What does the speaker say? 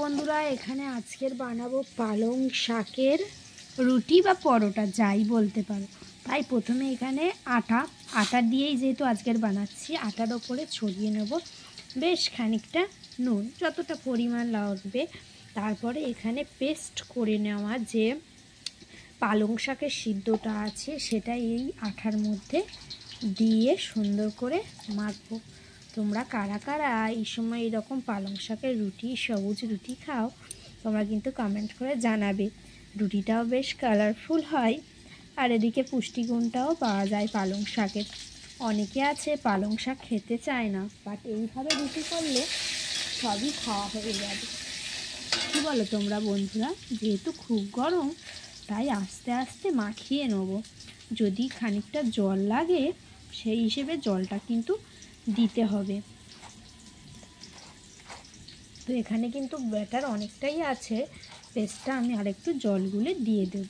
বন্ধুরা, এখানে আজকের বানাবো পালং শাকের রুটি বা পরোটা যাই বলতে পারো। তাই প্রথমে এখানে আটা দিয়েই যেহেতু আজকের বানাচ্ছি, আটার ওপরে ছড়িয়ে নেব বেশ খানিকটা নুন, যতটা পরিমাণ লাগবে। তারপরে এখানে পেস্ট করে নেওয়া যে পালং শাকের সিদ্ধটা আছে সেটা এই আটার মধ্যে দিয়ে সুন্দর করে মাখবো। তোমরা কারা কারা এই সময় এরকম পালং শাকের রুটি, সবুজ রুটি খাও তোমরা কিন্তু কমেন্ট করে জানাবে। রুটিটাও বেশ কালারফুল হয় আর এদিকে পুষ্টিগুণটাও পাওয়া যায় পালং শাকের। অনেকে আছে পালং শাক খেতে চায় না, বাট এইভাবে রুটি করলে সবই খাওয়া হয়ে যাবে। কী বলো তোমরা বন্ধুরা? যেহেতু খুব গরম তাই আস্তে আস্তে মাখিয়ে নেব। যদি খানিকটা জল লাগে সেই হিসেবে জলটা কিন্তু দিতে হবে। তো এখানে কিন্তু ব্যাটার অনেকটাই আছে, পেস্টটা আমি আরেকটু জল গুলে দিয়ে দেব।